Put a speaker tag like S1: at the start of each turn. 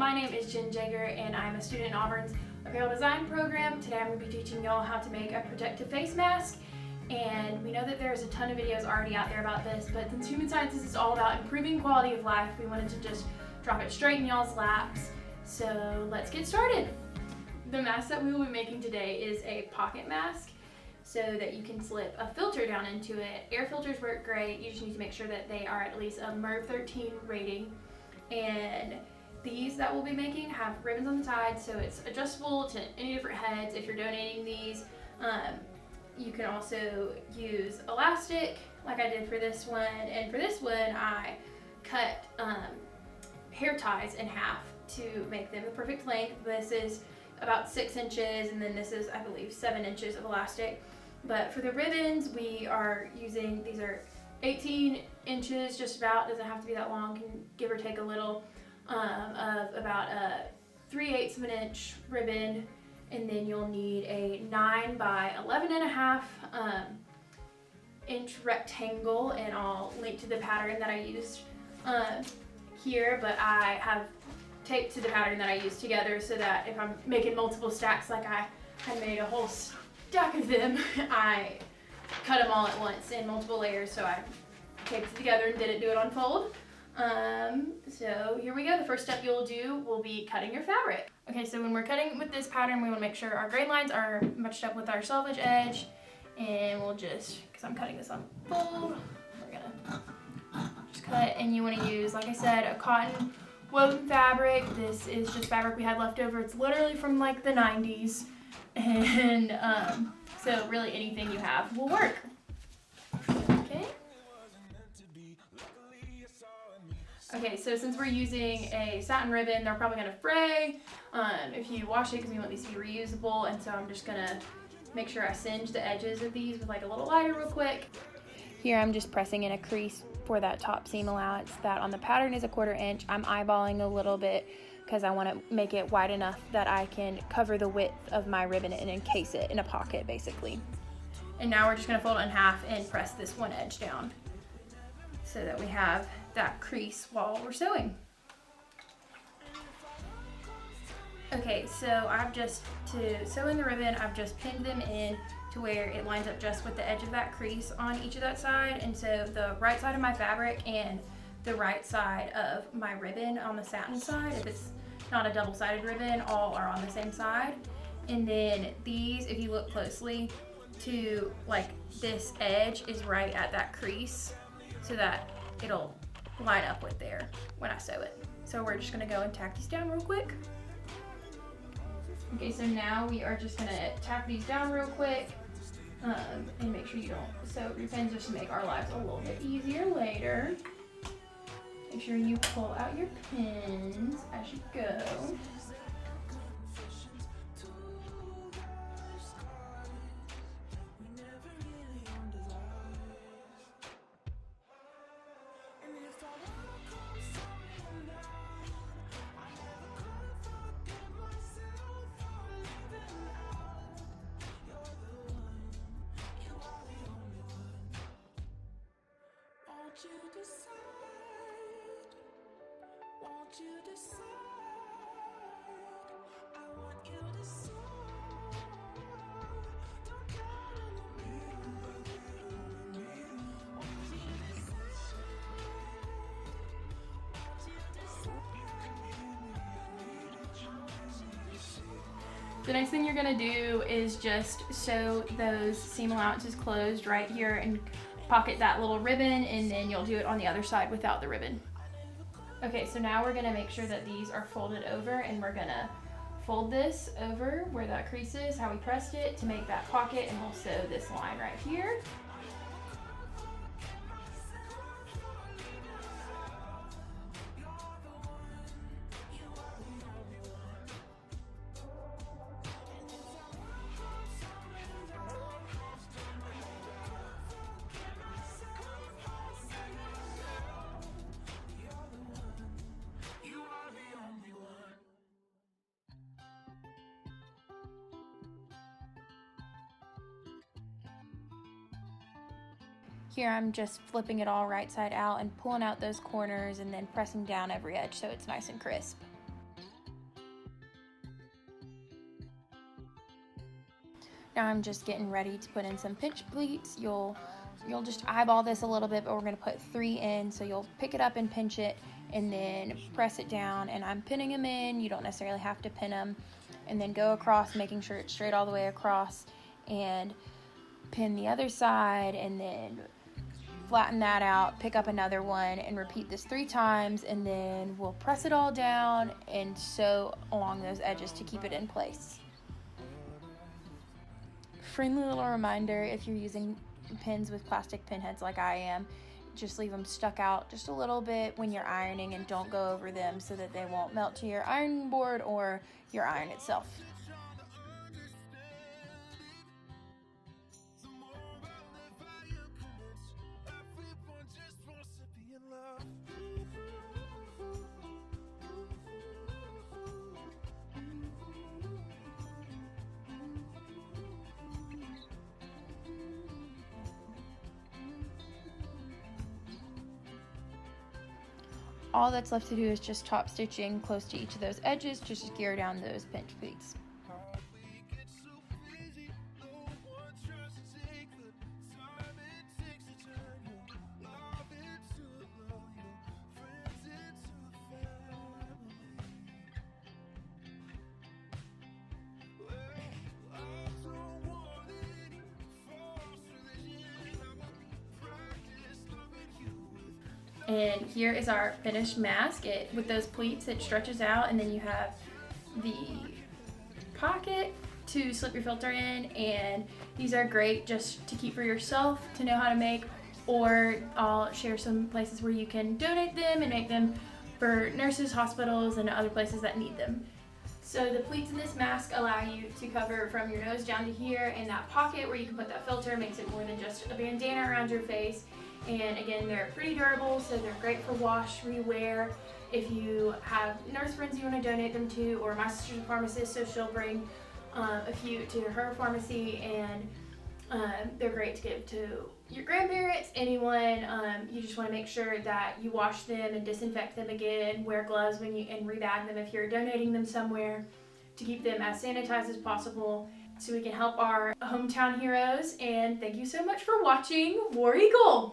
S1: my name is Jen Jager and I'm a student in Auburn's apparel design program. Today I'm going to be teaching y'all how to make a protective face mask. And we know that there's a ton of videos already out there about this, but since Human Sciences is all about improving quality of life, we wanted to just drop it straight in y'all's laps. So let's get started. The mask that we will be making today is a pocket mask so that you can slip a filter down into it. Air filters work great. You just need to make sure that they are at least a MERV 13 rating. And these that we'll be making have ribbons on the side, so it's adjustable to any different heads if you're donating these. You can also use elastic like I did for this one, and for this one I cut hair ties in half to make them the perfect length. This is about 6 inches, and then this is, I believe, 7 inches of elastic. But for the ribbons, we are using, these are 18 inches, just about, doesn't have to be that long, can give or take a little, of about a 3/8 of an inch ribbon. And then you'll need a 9 by 11.5 inch rectangle, and I'll link to the pattern that I used here, but I have taped to the pattern that I used together so that if I'm making multiple stacks, like I had made a whole stack of them, I cut them all at once in multiple layers, so I taped it together and didn't do it on fold. So here we go. The first step you'll do will be cutting your fabric. Okay, so when we're cutting with this pattern, we want to make sure our grain lines are matched up with our selvage edge, and we'll just, because I'm cutting this on fold, we're gonna just cut. And you want to use, like I said, a cotton woven fabric. This is just fabric we had left over. It's literally from like the 90s, and so really anything you have will work. Okay. Okay, so since we're using a satin ribbon, they're probably gonna fray if you wash it, because we want these to be reusable. And so I'm just gonna make sure I singe the edges of these with like a little lighter real quick. Here I'm just pressing in a crease for that top seam allowance that on the pattern is 1/4 inch. I'm eyeballing a little bit because I want to make it wide enough that I can cover the width of my ribbon and encase it in a pocket, basically. And now we're just gonna fold it in half and press this one edge down so that we have that crease while we're sewing. Okay, so to sew in the ribbon, I've just pinned them in to where it lines up just with the edge of that crease on each of that side. And so the right side of my fabric and the right side of my ribbon on the satin side, if it's not a double-sided ribbon, all are on the same side. And then these, if you look closely, to like this edge is right at that crease so that it'll line up with there when I sew it. So we're just gonna go and tack these down real quick. Okay, so now we are just gonna tack these down real quick and make sure you don't sew your pins, just to make our lives a little bit easier later. Make sure you pull out your pins as you go. The next thing you're gonna do is just sew those seam allowances closed right here and pocket that little ribbon, and then you'll do it on the other side without the ribbon. Okay, so now we're gonna make sure that these are folded over, and we're gonna fold this over where that crease is, how we pressed it, to make that pocket, and we'll sew this line right here. Here I'm just flipping it all right side out and pulling out those corners and then pressing down every edge so it's nice and crisp. Now I'm just getting ready to put in some pinch pleats. You'll just eyeball this a little bit, but we're going to put 3 in. So you'll pick it up and pinch it and then press it down, and I'm pinning them in. You don't necessarily have to pin them. And then go across, making sure it's straight all the way across, and pin the other side, and then flatten that out, pick up another one, and repeat this 3 times, and then we'll press it all down and sew along those edges to keep it in place. Friendly little reminder, if you're using pins with plastic pin heads like I am, just leave them stuck out just a little bit when you're ironing, and don't go over them so that they won't melt to your ironing board or your iron itself. All that's left to do is just top stitching close to each of those edges to secure down those pinch pleats. And here is our finished mask. With those pleats, it stretches out, and then you have the pocket to slip your filter in, and these are great just to keep for yourself to know how to make, or I'll share some places where you can donate them and make them for nurses, hospitals, and other places that need them. So the pleats in this mask allow you to cover from your nose down to here, and that pocket where you can put that filter makes it more than just a bandana around your face. And again, they're pretty durable, so they're great for wash, rewear. If you have nurse friends you want to donate them to, or my sister's a pharmacist, so she'll bring a few to her pharmacy, and they're great to give to your grandparents, anyone. You just want to make sure that you wash them and disinfect them again, wear gloves when you, and rebag them if you're donating them somewhere, to keep them as sanitized as possible, so we can help our hometown heroes. And thank you so much for watching. War Eagle!